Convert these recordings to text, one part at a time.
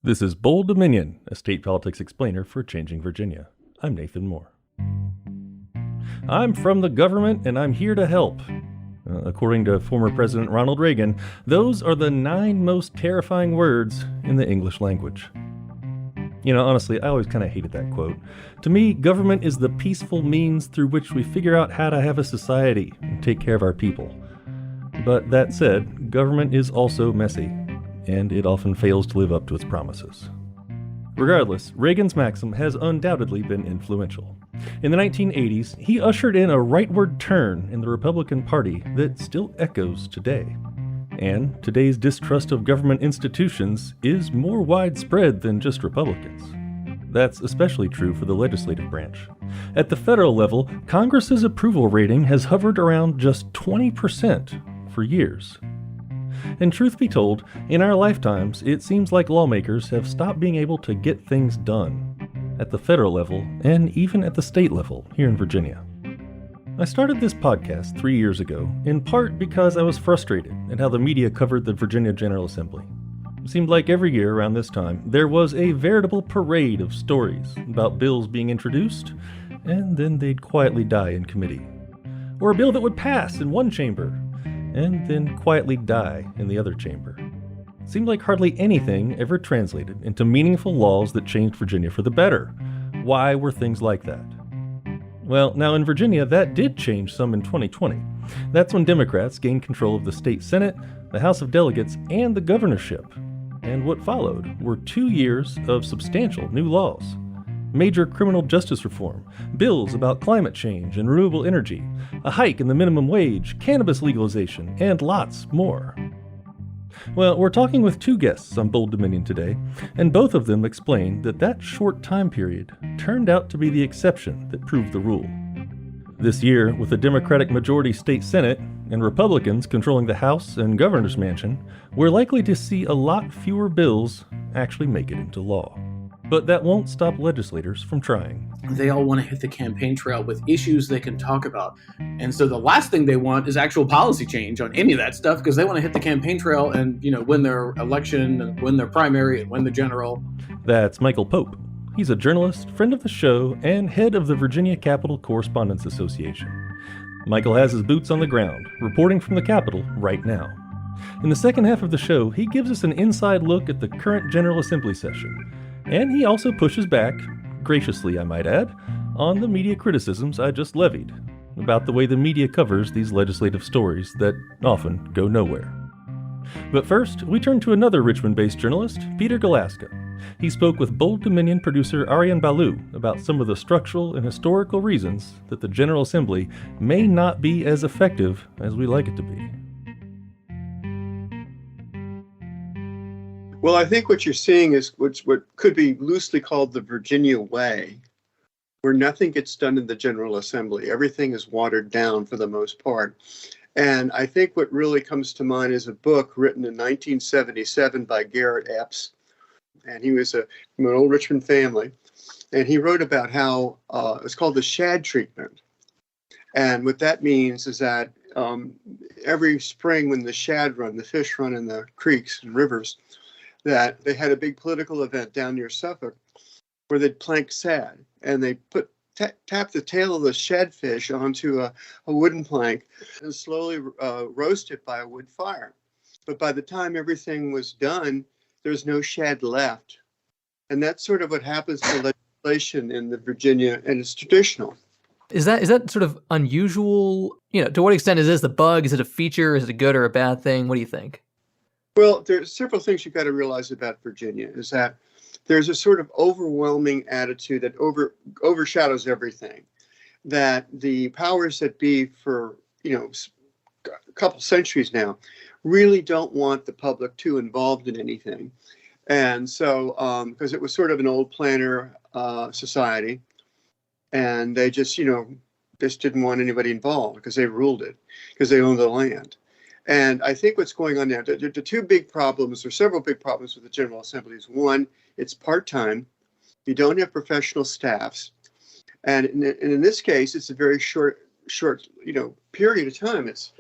This is Bold Dominion, a state politics explainer for Changing Virginia. I'm Nathan Moore. I'm from the government and I'm here to help. According to former President Ronald Reagan, those are the 9 most terrifying words in the English language. You know, honestly, I always kind of hated that quote. To me, government is the peaceful means through which we figure out how to have a society and take care of our people. But that said, government is also messy, and it often fails to live up to its promises. Regardless, Reagan's maxim has undoubtedly been influential. In the 1980s, he ushered in a rightward turn in the Republican Party that still echoes today. And today's distrust of government institutions is more widespread than just Republicans. That's especially true for the legislative branch. At the federal level, Congress's approval rating has hovered around just 20% for years. And truth be told, in our lifetimes, it seems like lawmakers have stopped being able to get things done at the federal level and even at the state level here in Virginia. I started this podcast 3 years ago, in part because I was frustrated at how the media covered the Virginia General Assembly. It seemed like every year around this time, there was a veritable parade of stories about bills being introduced, and then they'd quietly die in committee. Or a bill that would pass in one chamber, and then quietly die in the other chamber. It seemed like hardly anything ever translated into meaningful laws that changed Virginia for the better. Why were things like that? Well, now in Virginia, that did change some in 2020. That's when Democrats gained control of the state Senate, the House of Delegates, and the governorship. And what followed were 2 years of substantial new laws. Major criminal justice reform, bills about climate change and renewable energy, a hike in the minimum wage, cannabis legalization, and lots more. Well, we're talking with 2 guests on Bold Dominion today, and both of them explain that that short time period turned out to be the exception that proved the rule. This year, with a Democratic majority state Senate and Republicans controlling the House and Governor's Mansion, we're likely to see a lot fewer bills actually make it into law. But that won't stop legislators from trying. They all want to hit the campaign trail with issues they can talk about. And so the last thing they want is actual policy change on any of that stuff, because they want to hit the campaign trail and, win their election and win their primary and win the general. That's Michael Pope. He's a journalist, friend of the show, and head of the Virginia Capitol Correspondents Association. Michael has his boots on the ground, reporting from the Capitol right now. In the second half of the show, he gives us an inside look at the current General Assembly session. And he also pushes back, graciously I might add, on the media criticisms I just levied about the way the media covers these legislative stories that often go nowhere. But first, we turn to another Richmond-based journalist, Peter Galuszka. He spoke with Bold Dominion producer Ariane Ballou about some of the structural and historical reasons that the General Assembly may not be as effective as we like it to be. Well, I think what you're seeing is what could be loosely called the Virginia way, where nothing gets done in the General Assembly. Everything is watered down for the most part. And I think what really comes to mind is a book written in 1977 by Garrett Epps. And he was from an old Richmond family. And he wrote about how it's called the shad treatment. And what that means is that every spring when the shad run, the fish run in the creeks and rivers, that they had a big political event down near Suffolk where they'd plank shad and they tap the tail of the shadfish onto a wooden plank and slowly roast it by a wood fire. But by the time everything was done, there's no shad left. And that's sort of what happens to legislation in the Virginia, and it's traditional. Is that sort of unusual? To what extent is this a bug? Is it a feature? Is it a good or a bad thing? What do you think? Well, there's several things you've got to realize about Virginia, is that there's a sort of overwhelming attitude that overshadows everything, that the powers that be for, a couple centuries now really don't want the public too involved in anything. And so, because it was sort of an old planter society, and they just didn't want anybody involved because they ruled it, because they owned the land. And I think what's going on now, the 2 big problems, or several big problems with the General Assembly is, one, it's part-time. You don't have professional staffs. And in this case, it's a very short, period of time. It's,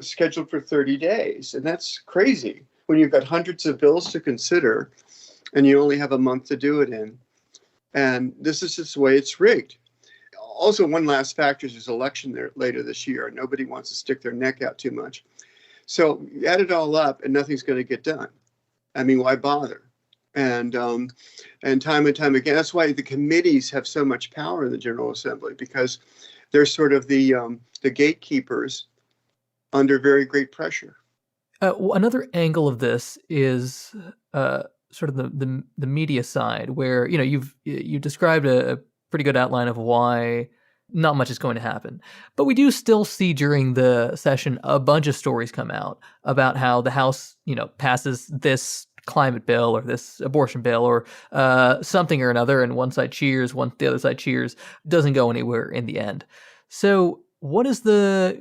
scheduled for 30 days. And that's crazy when you've got hundreds of bills to consider and you only have a month to do it in. And this is just the way it's rigged. Also, one last factor is there's election there later this year. Nobody wants to stick their neck out too much. So you add it all up and nothing's going to get done. I mean, why bother? And time and time again, that's why the committees have so much power in the General Assembly, because they're sort of the gatekeepers under very great pressure. Another angle of this is sort of the media side, where you described a pretty good outline of why not much is going to happen, but we do still see during the session a bunch of stories come out about how the House passes this climate bill or this abortion bill or something or another, and one side cheers, the other side cheers, doesn't go anywhere in the end. So what is the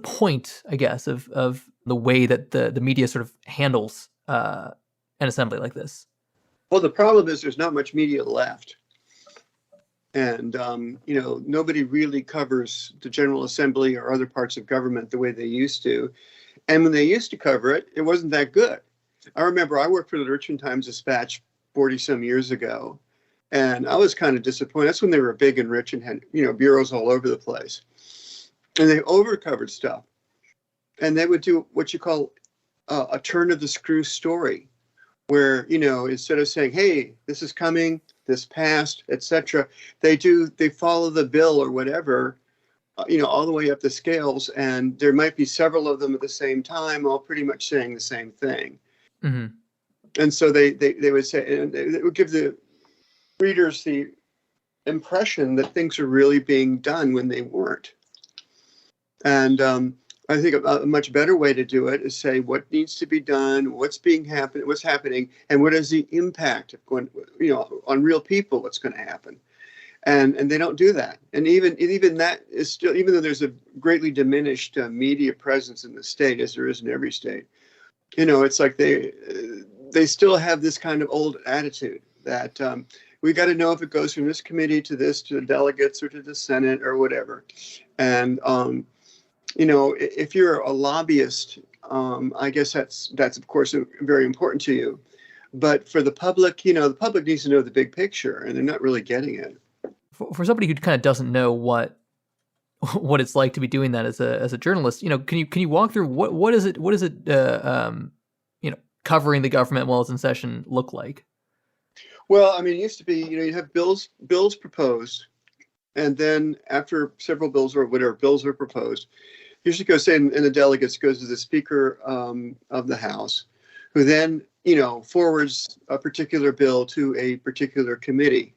point, I guess, of the way that the media sort of handles an assembly like this? Well, the problem is there's not much media left. And, nobody really covers the General Assembly or other parts of government the way they used to. And when they used to cover it, it wasn't that good. I remember I worked for the Richmond Times-Dispatch 40-some years ago, and I was kind of disappointed. That's when they were big and rich and had, bureaus all over the place. And they overcovered stuff. And they would do what you call a turn of the screw story, where, instead of saying, hey, this is coming, this passed, etc., they follow the bill or whatever, all the way up the scales, and there might be several of them at the same time, all pretty much saying the same thing. Mm-hmm. And so they would say, and it would give the readers the impression that things are really being done when they weren't. And I think a much better way to do it is say what needs to be done, what's happening, and what is the impact of going, on real people, what's going to happen. And they don't do that. And even that is still, even though there's a greatly diminished media presence in the state, as there is in every state, it's like they still have this kind of old attitude that we got to know if it goes from this committee to the delegates or to the Senate or whatever. And if you're a lobbyist, I guess that's of course very important to you. But for the public, the public needs to know the big picture, and they're not really getting it. For somebody who kind of doesn't know what it's like to be doing that as a journalist, can you walk through what is it covering the government while it's in session look like? Well, I mean, it used to be, you have bills proposed, and then after several bills or whatever bills are proposed, usually goes in, and the delegates goes to the Speaker of the House, who then, forwards a particular bill to a particular committee.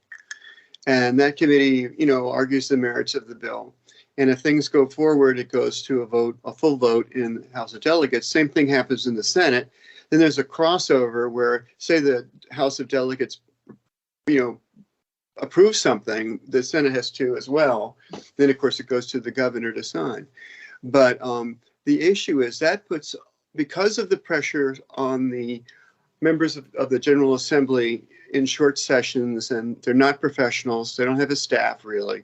And that committee, argues the merits of the bill. And if things go forward, it goes to a full vote in the House of Delegates. Same thing happens in the Senate. Then there's a crossover where, say, the House of Delegates, approve something, the Senate has to as well. Then, of course, it goes to the governor to sign. But the issue is that puts, because of the pressure on the members of the General Assembly in short sessions, and they're not professionals, they don't have a staff really.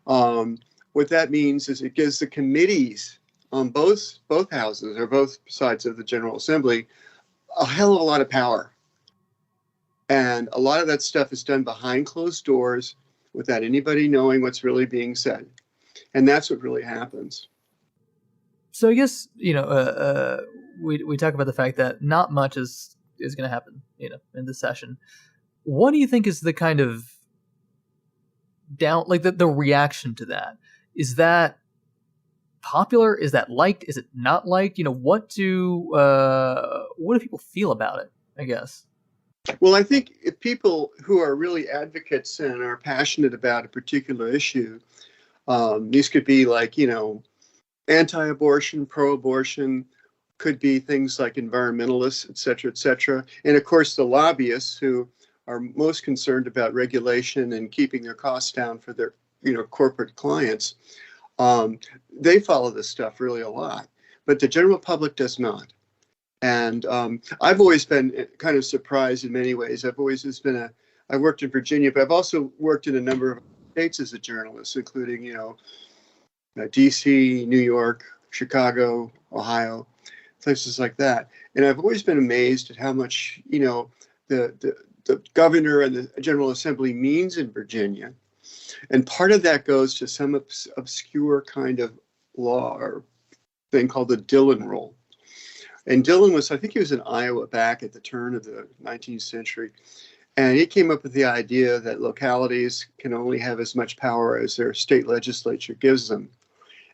What that means is it gives the committees on both houses or both sides of the General Assembly a hell of a lot of power. And a lot of that stuff is done behind closed doors without anybody knowing what's really being said. And that's what really happens. So I guess, we talk about the fact that not much is going to happen, in this session. What do you think is the kind of the reaction to that? Is that popular? Is that liked? Is it not liked? What do people feel about it, I guess? Well, I think if people who are really advocates and are passionate about a particular issue, these could be like, anti-abortion, pro-abortion, could be things like environmentalists, et cetera, and of course the lobbyists who are most concerned about regulation and keeping their costs down for their, corporate clients. They follow this stuff really a lot, but the general public does not. And I've always been kind of surprised in many ways. I worked in Virginia, but I've also worked in a number of states as a journalist, including, DC, New York, Chicago, Ohio, places like that. And I've always been amazed at how much, the the governor and the General Assembly means in Virginia. And part of that goes to some obscure kind of law or thing called the Dillon Rule. And Dillon was, I think he was in Iowa back at the turn of the 19th century. And he came up with the idea that localities can only have as much power as their state legislature gives them.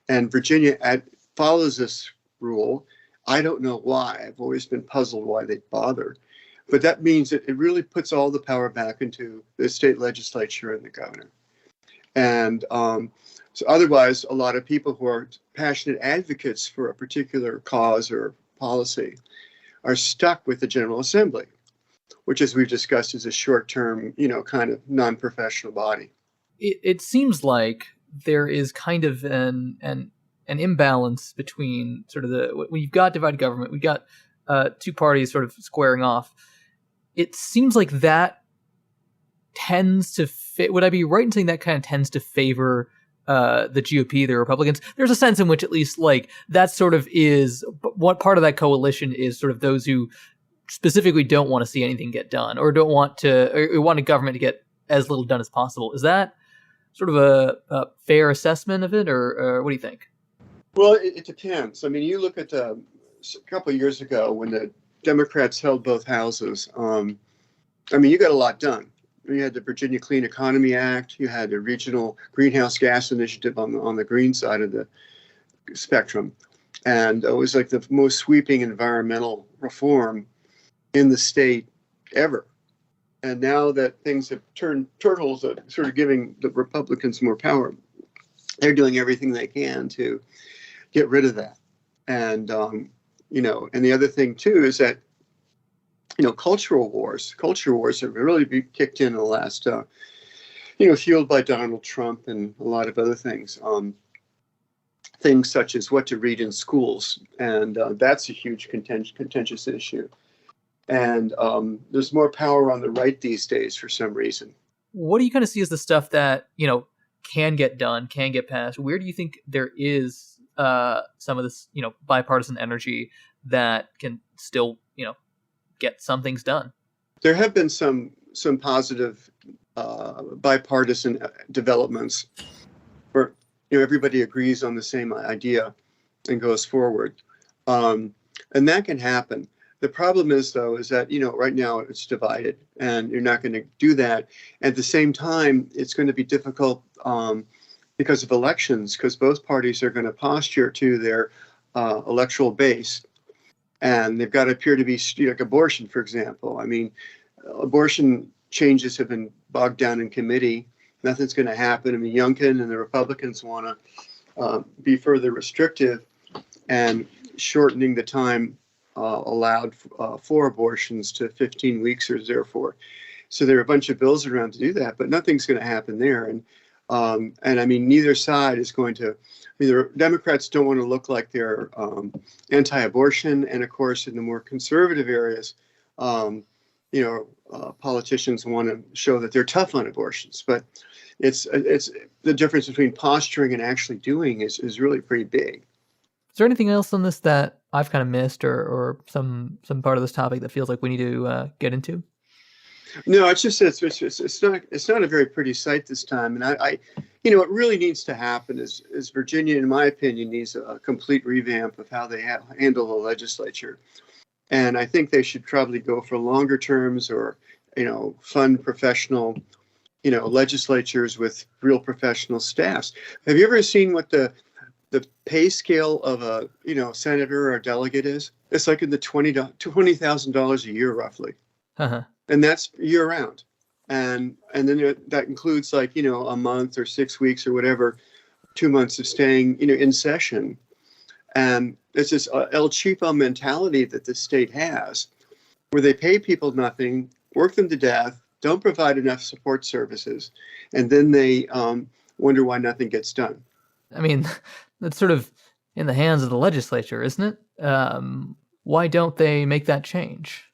And Virginia follows this rule. I don't know why. I've always been puzzled why they bother. But that means that it really puts all the power back into the state legislature and the governor. And so otherwise, a lot of people who are passionate advocates for a particular cause or policy are stuck with the General Assembly, which, as we've discussed, is a short-term, kind of non-professional body. It seems like there is kind of an imbalance between sort of when you've got divided government, we've got two parties sort of squaring off. It seems like that tends to would I be right in saying that kind of tends to favor the GOP, the Republicans? There's a sense in which at least like that sort of is what part of that coalition is sort of those who specifically don't want to see anything get done or don't want or want a government to get as little done as possible. Is that sort of a fair assessment of it, or what do you think? Well, it depends. I mean, you look at a couple of years ago when the Democrats held both houses. You got a lot done. You had the Virginia Clean Economy Act. You had the Regional Greenhouse Gas Initiative on the green side of the spectrum. And it was like the most sweeping environmental reform in the state ever. And now that things have turned turtles, sort of giving the Republicans more power, they're doing everything they can to get rid of that. And, and the other thing, too, is that culture wars have really been kicked in the last, fueled by Donald Trump and a lot of other things. Things such as what to read in schools. And that's a huge contentious issue. And there's more power on the right these days for some reason. What do you kind of see as the stuff that, can get done, can get passed? Where do you think there is some of this, bipartisan energy that can still, get some things done? There have been some positive bipartisan developments where everybody agrees on the same idea and goes forward, and that can happen. The problem is, though, is that right now it's divided, and you're not going to do that. At the same time, it's going to be difficult because of elections, because both parties are going to posture to their electoral base. And they've got to appear to be like abortion, for example. I mean, abortion changes have been bogged down in committee. Nothing's going to happen. I mean, Youngkin and the Republicans want to be further restrictive and shortening the time allowed for abortions to 15 weeks or therefore. So there are a bunch of bills around to do that, but nothing's going to happen there. And I mean, neither side is going to. The Democrats don't want to look like they're anti-abortion, and of course, in the more conservative areas, politicians want to show that they're tough on abortions. But it's the difference between posturing and actually doing is really pretty big. Is there anything else on this that I've kind of missed, or some part of this topic that feels like we need to get into? No, it's just it's not a very pretty sight this time, and I what really needs to happen is Virginia, in my opinion, needs a complete revamp of how they handle the legislature, and I think they should probably go for longer terms or fund professional legislatures with real professional staffs. Have you ever seen what the pay scale of a senator or delegate is? It's like in the $20,000 a year roughly. Uh-huh. And that's year round. And then that includes like, a month or 6 weeks or whatever, 2 months of staying, in session. And it's this El Cheapo mentality that the state has, where they pay people nothing, work them to death, don't provide enough support services, and then they wonder why nothing gets done. I mean, that's sort of in the hands of the legislature, isn't it? Why don't they make that change?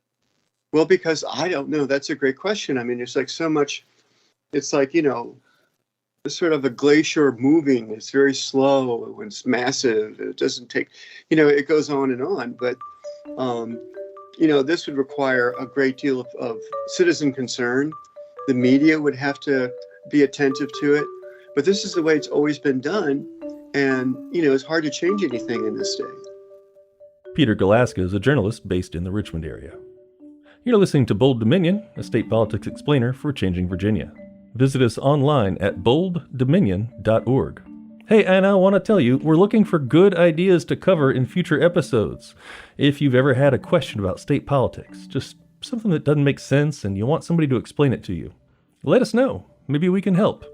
Well, because I don't know. That's a great question. I mean, there's like so much. It's like, it's sort of a glacier moving. It's very slow. When it's massive, it doesn't take, it goes on and on. But This would require a great deal of citizen concern. The media would have to be attentive to it. But this is the way it's always been done. And, it's hard to change anything in this state. Peter Galuszka is a journalist based in the Richmond area. You're listening to Bold Dominion, a state politics explainer for Changing Virginia. Visit us online at bolddominion.org. Hey, and I want to tell you, we're looking for good ideas to cover in future episodes. If you've ever had a question about state politics, just something that doesn't make sense and you want somebody to explain it to you, let us know. Maybe we can help.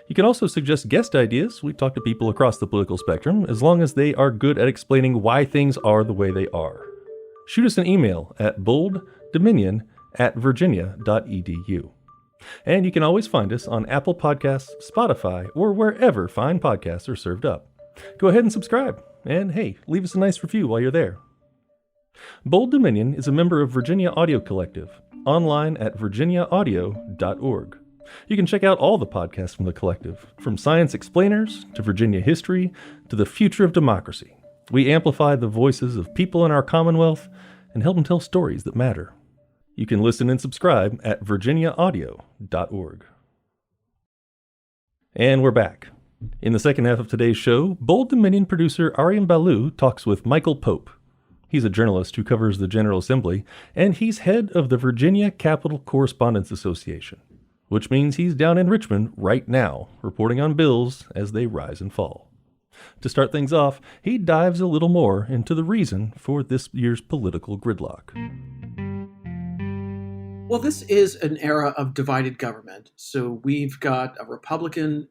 You can also suggest guest ideas. We talk to people across the political spectrum, as long as they are good at explaining why things are the way they are. Shoot us an email at bolddominion@virginia.edu. And you can always find us on Apple Podcasts, Spotify, or wherever fine podcasts are served up. Go ahead and subscribe. And hey, leave us a nice review while you're there. Bold Dominion is a member of Virginia Audio Collective, online at virginiaaudio.org. You can check out all the podcasts from the collective, from science explainers to Virginia history to the future of democracy. We amplify the voices of people in our Commonwealth and help them tell stories that matter. You can listen and subscribe at virginiaaudio.org. And we're back. In the second half of today's show, Bold Dominion producer Ariam Balou talks with Michael Pope. He's a journalist who covers the General Assembly, and he's head of the Virginia Capital Correspondents Association, which means he's down in Richmond right now, reporting on bills as they rise and fall. To start things off, he dives a little more into the reason for this year's political gridlock. Well, this is an era of divided government. So we've got a Republican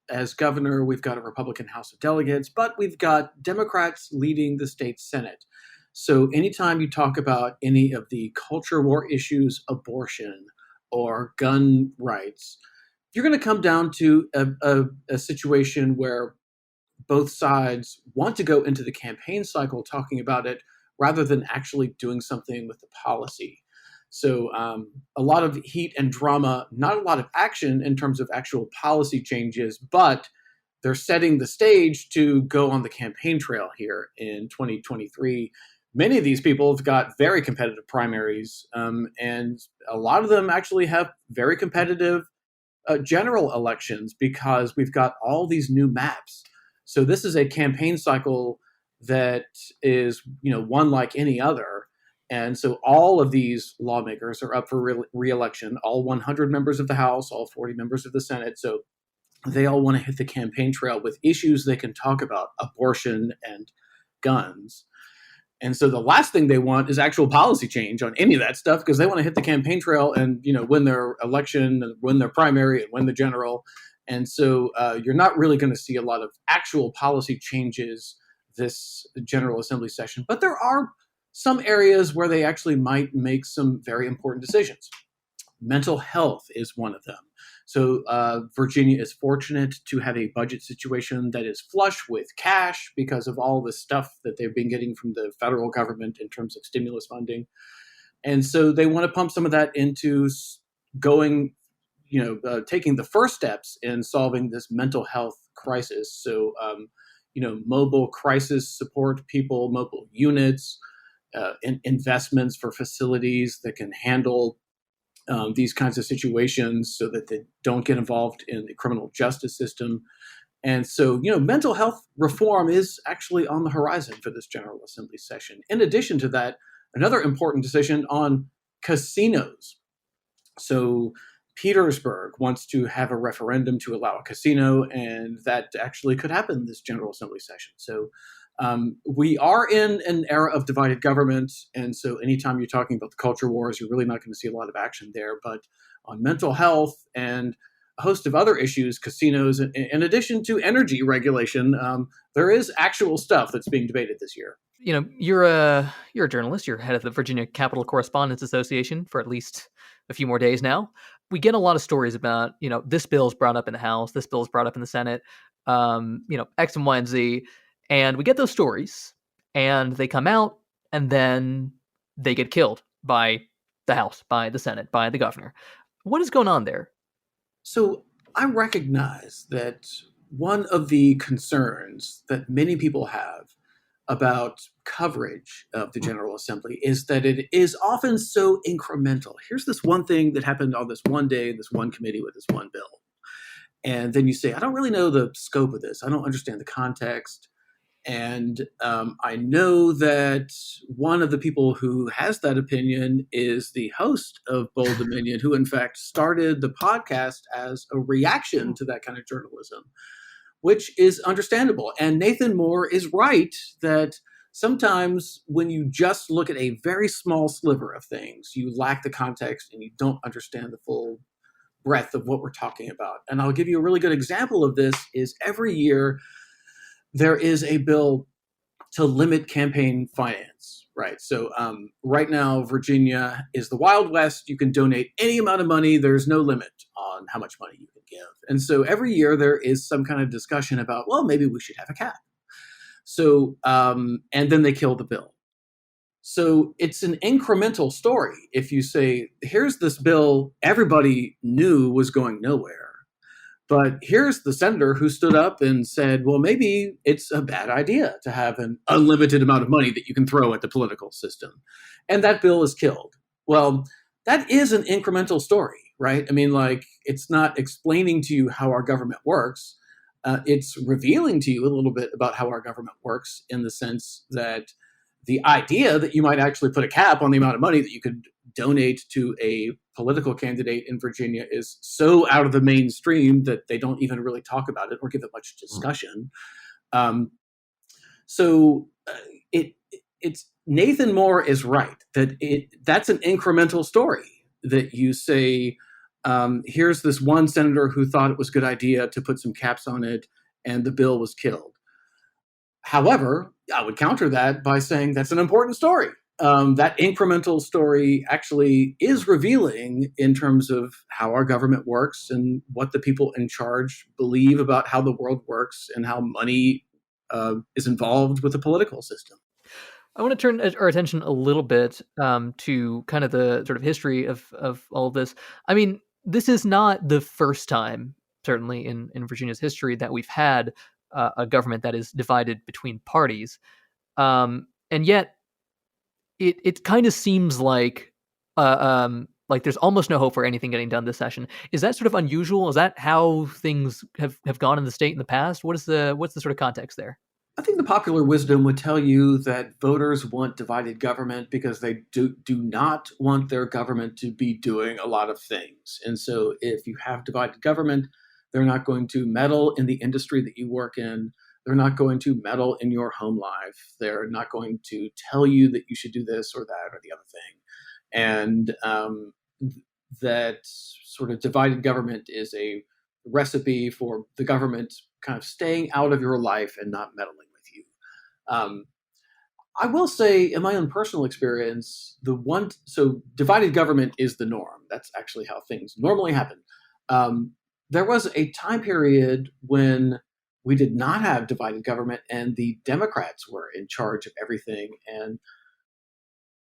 as governor, we've got a Republican House of Delegates, but we've got Democrats leading the state Senate. So anytime you talk about any of the culture war issues, abortion, or gun rights, you're going to come down to a situation where both sides want to go into the campaign cycle talking about it rather than actually doing something with the policy. So a lot of heat and drama, not a lot of action in terms of actual policy changes, but they're setting the stage to go on the campaign trail here in 2023. Many of these people have got very competitive primaries, and a lot of them actually have very competitive general elections because we've got all these new maps. So this is a campaign cycle that is, one like any other. And so all of these lawmakers are up for re-election, all 100 members of the House, all 40 members of the Senate. So they all want to hit the campaign trail with issues they can talk about, abortion and guns. And so the last thing they want is actual policy change on any of that stuff because they want to hit the campaign trail and, win their election, and win their primary, and win the general. And so you're not really going to see a lot of actual policy changes this General Assembly session. But there are some areas where they actually might make some very important decisions. Mental health is one of them. So Virginia is fortunate to have a budget situation that is flush with cash because of all the stuff that they've been getting from the federal government in terms of stimulus funding. And so they want to pump some of that into going, taking the first steps in solving this mental health crisis. So, mobile crisis support people, mobile units, investments for facilities that can handle these kinds of situations so that they don't get involved in the criminal justice system. And so, mental health reform is actually on the horizon for this General Assembly session. In addition to that, another important decision on casinos. So Petersburg wants to have a referendum to allow a casino, and that actually could happen this General Assembly session. So we are in an era of divided government, and so anytime you're talking about the culture wars, you're really not going to see a lot of action there. But on mental health and a host of other issues, casinos, in addition to energy regulation, there is actual stuff that's being debated this year. You're a journalist. You're head of the Virginia Capital Correspondents Association for at least a few more days now. We get a lot of stories about, this bill's brought up in the House, this bill's brought up in the Senate, X and Y and Z. And we get those stories, and they come out, and then they get killed by the House, by the Senate, by the governor. What is going on there? So I recognize that one of the concerns that many people have about coverage of the General Assembly is that it is often so incremental. Here's this one thing that happened on this one day, this one committee with this one bill. And then you say, I don't really know the scope of this. I don't understand the context. And I know that one of the people who has that opinion is the host of Bold Dominion, who in fact started the podcast as a reaction to that kind of journalism, which is understandable. And Nathan Moore is right that sometimes when you just look at a very small sliver of things, you lack the context and you don't understand the full breadth of what we're talking about. And I'll give you a really good example of this is every year there is a bill to limit campaign finance, right? So right now, Virginia is the Wild West. You can donate any amount of money. There's no limit on how much money you can give. And so every year there is some kind of discussion about, well, maybe we should have a cap. So, and then they kill the bill. So it's an incremental story. If you say, here's this bill everybody knew was going nowhere, but here's the senator who stood up and said, well, maybe it's a bad idea to have an unlimited amount of money that you can throw at the political system. And that bill is killed. Well, that is an incremental story, right? I mean, like, it's not explaining to you how our government works. It's revealing to you a little bit about how our government works in the sense that the idea that you might actually put a cap on the amount of money that you could donate to a political candidate in Virginia is so out of the mainstream that they don't even really talk about it or give it much discussion. It's Nathan Moore is right that that's an incremental story that you say, here's this one senator who thought it was a good idea to put some caps on it and the bill was killed. However, I would counter that by saying that's an important story. That incremental story actually is revealing in terms of how our government works and what the people in charge believe about how the world works and how money is involved with the political system. I want to turn our attention a little bit to kind of the sort of history of all of this. I mean, this is not the first time, certainly in Virginia's history, that we've had a government that is divided between parties. And yet it kind of seems like there's almost no hope for anything getting done this session. Is that sort of unusual? Is that how things have gone in the state in the past? What's the sort of context there? I think the popular wisdom would tell you that voters want divided government because they do not want their government to be doing a lot of things. And so if you have divided government, they're not going to meddle in the industry that you work in. They're not going to meddle in your home life. They're not going to tell you that you should do this or that or the other thing. And that sort of divided government is a recipe for the government kind of staying out of your life and not meddling with you. I will say, in my own personal experience, divided government is the norm. That's actually how things normally happen. There was a time period when we did not have divided government and the Democrats were in charge of everything. And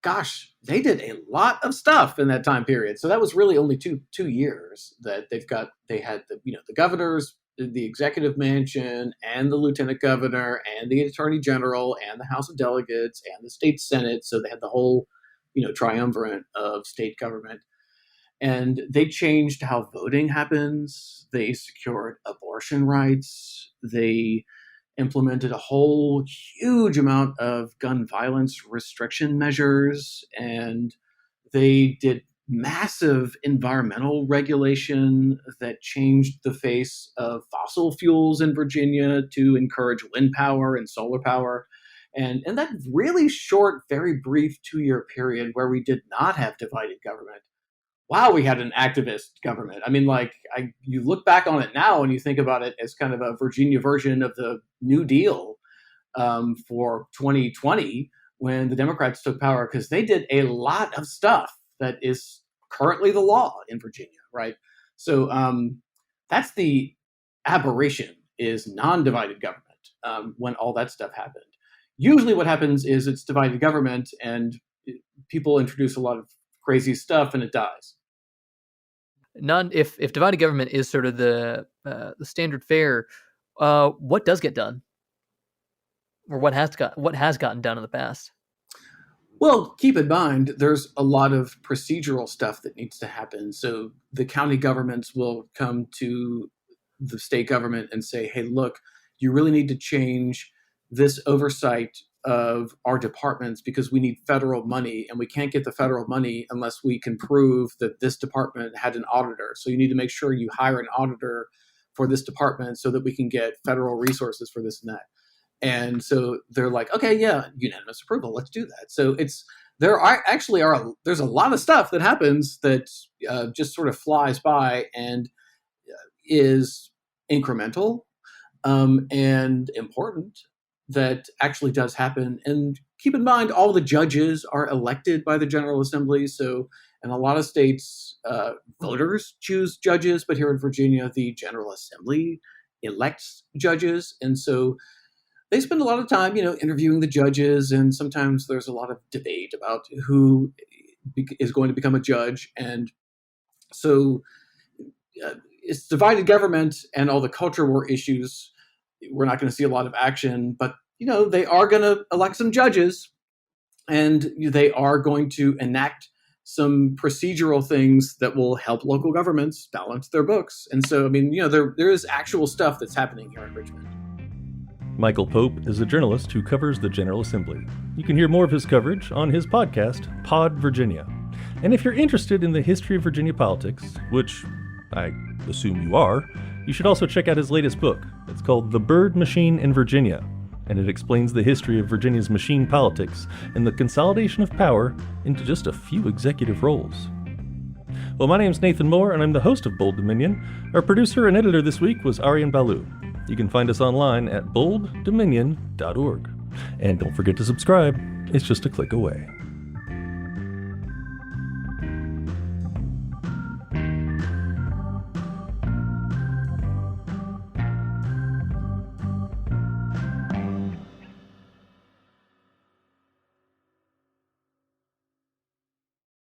gosh, they did a lot of stuff in that time period. So that was really only two years that they had the governors, the executive mansion, and the lieutenant governor, and the attorney general, and the House of Delegates, and the state senate. So they had the whole, triumvirate of state government. And they changed how voting happens. They secured abortion rights. They implemented a whole huge amount of gun violence restriction measures. And they did massive environmental regulation that changed the face of fossil fuels in Virginia to encourage wind power and solar power. And in that really short, very brief 2-year period where we did not have divided government, wow, we had an activist government. I mean, you look back on it now and you think about it as kind of a Virginia version of the New Deal for 2020 when the Democrats took power, because they did a lot of stuff that is currently the law in Virginia, right? So that's the aberration, is non-divided government when all that stuff happened. Usually what happens is it's divided government and people introduce a lot of crazy stuff and it dies. If divided government is sort of the standard fare, what does get done? or what has gotten done in the past? Well, keep in mind, there's a lot of procedural stuff that needs to happen. So the county governments will come to the state government and say, hey, look, you really need to change this oversight of our departments because we need federal money, and we can't get the federal money unless we can prove that this department had an auditor. So you need to make sure you hire an auditor for this department so that we can get federal resources for this and that. And so they're like, okay, yeah, unanimous approval, let's do that. So there's a lot of stuff that happens that just sort of flies by and is incremental and important that actually does happen. And keep in mind, all the judges are elected by the General Assembly. So in a lot of states, voters choose judges, but here in Virginia, the General Assembly elects judges. And so they spend a lot of time, interviewing the judges, and sometimes there's a lot of debate about who is going to become a judge. And so it's divided government, and all the culture war issues, we're not going to see a lot of action, but they are going to elect some judges, and they are going to enact some procedural things that will help local governments balance their books. And so, there is actual stuff that's happening here in Richmond. Michael Pope is a journalist who covers the General Assembly. You can hear more of his coverage on his podcast, Pod Virginia. And if you're interested in the history of Virginia politics, which I assume you are, you should also check out his latest book. It's called The Bird Machine in Virginia, and it explains the history of Virginia's machine politics and the consolidation of power into just a few executive roles. Well, my name's Nathan Moore, and I'm the host of Bold Dominion. Our producer and editor this week was Aryan Balu. You can find us online at bolddominion.org. And don't forget to subscribe. It's just a click away.